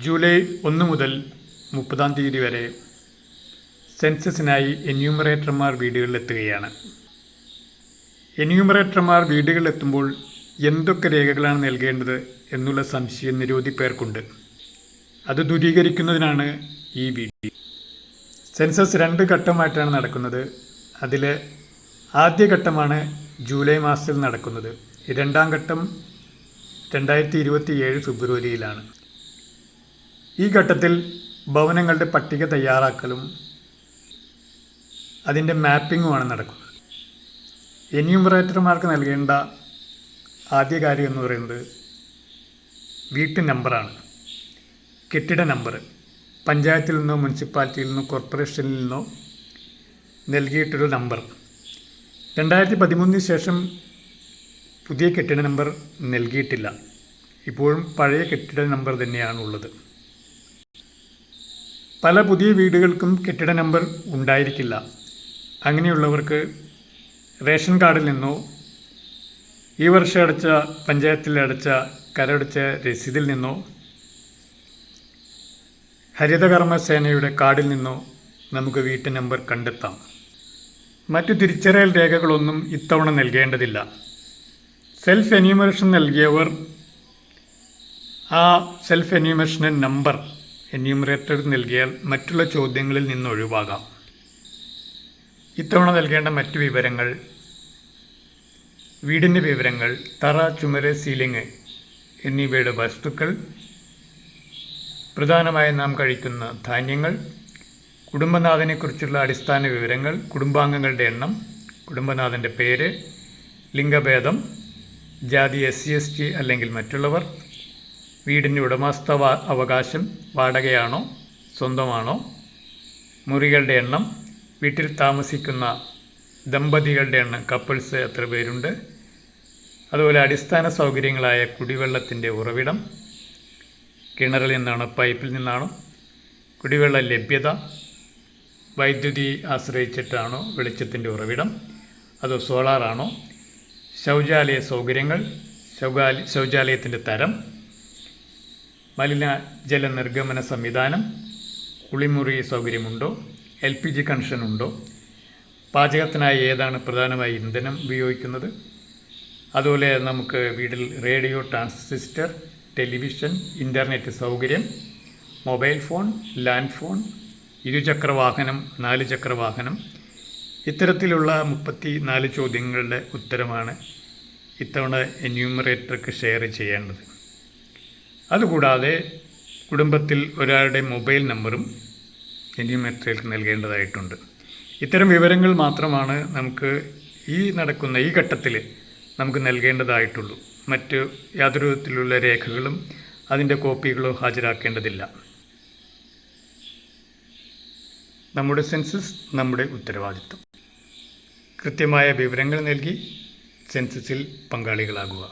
July 1 മുതൽ 30-ാം തീയതി വരെ സെൻസസിനായി എന്യൂമറേറ്റർമാർ വീടുകളിലെത്തുകയാണ്. എന്യൂമറേറ്റർമാർ വീടുകളിലെത്തുമ്പോൾ എന്തൊക്കെ രേഖകളാണ് നൽകേണ്ടത് എന്നുള്ള സംശയം നിരവധി പേർക്കുണ്ട്. അത് ദൂരീകരിക്കുന്നതിനാണ് ഈ വീഡിയോ. സെൻസസ് 2 ഘട്ടമായിട്ടാണ് നടക്കുന്നത്. അതിൽ ആദ്യ ഘട്ടമാണ് ജൂലൈ മാസത്തിൽ നടക്കുന്നത്. രണ്ടാം ഘട്ടം 2027 ഫെബ്രുവരിയിലാണ്. ഈ ഘട്ടത്തിൽ ഭവനങ്ങളുടെ പട്ടിക തയ്യാറാക്കലും അതിൻ്റെ മാപ്പിങ്ങുമാണ് നടക്കുന്നത്. എന്യൂമറേറ്റർമാർക്ക് നൽകേണ്ട ആദ്യ കാര്യം എന്ന് പറയുന്നത് വീട്ടു നമ്പറാണ്. കെട്ടിട നമ്പർ പഞ്ചായത്തിൽ നിന്നോ മുനിസിപ്പാലിറ്റിയിൽ നിന്നോ കോർപ്പറേഷനിൽ നിന്നോ നൽകിയിട്ടൊരു നമ്പർ. 2013 ശേഷം പുതിയ കെട്ടിട നമ്പർ നൽകിയിട്ടില്ല. ഇപ്പോഴും പഴയ കെട്ടിട നമ്പർ തന്നെയാണ് ഉള്ളത്. പല പുതിയ വീടുകൾക്കും കെട്ടിട നമ്പർ ഉണ്ടായിരിക്കില്ല. അങ്ങനെയുള്ളവർക്ക് റേഷൻ കാർഡിൽ നിന്നോ ഈ വർഷം അടച്ച പഞ്ചായത്തിൽ അടച്ച കരമടച്ച രസീതിൽ നിന്നോ ഹരിതകർമ്മസേനയുടെ കാർഡിൽ നിന്നോ നമുക്ക് വീട്ടു നമ്പർ കണ്ടെത്താം. മറ്റു തിരിച്ചറിയൽ രേഖകളൊന്നും ഇത്തവണ നൽകേണ്ടതില്ല. സെൽഫ് എന്യൂമറേഷൻ നൽകിയവർ ആ സെൽഫ് എന്യൂമറേഷൻ നമ്പർ എന്യൂമറേറ്റർ നൽകിയാൽ മറ്റുള്ള ചോദ്യങ്ങളിൽ നിന്ന് ഒഴിവാകാം. ഇത്തവണ നൽകേണ്ട മറ്റു വിവരങ്ങൾ: വീടിൻ്റെ വിവരങ്ങൾ, തറ, ചുമര്, സീലിംഗ് എന്നിവയുടെ വസ്തുക്കൾ, പ്രധാനമായും നാം കഴിക്കുന്ന ധാന്യങ്ങൾ, കുടുംബനാഥനെക്കുറിച്ചുള്ള അടിസ്ഥാന വിവരങ്ങൾ, കുടുംബാംഗങ്ങളുടെ എണ്ണം, കുടുംബനാഥൻ്റെ പേര്, ലിംഗഭേദം, ജാതി SC/ST അല്ലെങ്കിൽ മറ്റുള്ളവർ, വീടിൻ്റെ ഉടമസ്ഥ അവകാശം, വാടകയാണോ സ്വന്തമാണോ, മുറികളുടെ എണ്ണം, വീട്ടിൽ താമസിക്കുന്ന ദമ്പതികളുടെ എണ്ണം, കപ്പിൾസ് എത്ര പേരുണ്ട്, അതുപോലെ അടിസ്ഥാന സൗകര്യങ്ങളായ കുടിവെള്ളത്തിൻ്റെ ഉറവിടം, കിണറിൽ നിന്നാണോ പൈപ്പിൽ നിന്നാണോ, കുടിവെള്ള ലഭ്യത, വൈദ്യുതി ആശ്രയിച്ചിട്ടാണോ വെളിച്ചത്തിൻ്റെ ഉറവിടം അതോ സോളാറാണോ, ശൗചാലയ സൗകര്യങ്ങൾ, ശൗചാലയത്തിൻ്റെ തരം, മലിനജല നിർഗമന സംവിധാനം, കുളിമുറി സൗകര്യമുണ്ടോ, LPG കണക്ഷൻ ഉണ്ടോ, പാചകത്തിനായി ഏതാണ് പ്രധാനമായി ഇന്ധനം ഉപയോഗിക്കുന്നത്, അതുപോലെ നമുക്ക് വീട്ടിൽ റേഡിയോ, ട്രാൻസിസ്റ്റർ, ടെലിവിഷൻ, ഇൻ്റർനെറ്റ് സൗകര്യം, മൊബൈൽ ഫോൺ, ലാൻഡ് ഫോൺ, ഇരുചക്ര വാഹനം, 4 ചക്ര വാഹനം. ഇത്തരത്തിലുള്ള 34 ചോദ്യങ്ങളുടെ ഉത്തരമാണ് ഇത്തവണ എന്യൂമറേറ്റർക്ക് ഷെയർ ചെയ്യേണ്ടത്. അതുകൂടാതെ കുടുംബത്തിൽ ഒരാളുടെ മൊബൈൽ നമ്പറും എന്യൂമറേറ്റർക്ക് നൽകേണ്ടതായിട്ടുണ്ട്. ഇത്തരം വിവരങ്ങൾ മാത്രമാണ് നമുക്ക് നടക്കുന്ന ഈ ഘട്ടത്തിൽ നമുക്ക് നൽകേണ്ടതായിട്ടുള്ളൂ. മറ്റ് യാതൊരു വിധത്തിലുള്ള രേഖകളും അതിൻ്റെ കോപ്പികളോ ഹാജരാക്കേണ്ടതില്ല. നമ്മുടെ സെൻസസ് നമ്മുടെ ഉത്തരവാദിത്വം. കൃത്യമായ വിവരങ്ങൾ നൽകി സെൻസസിൽ പങ്കാളികളാകുക.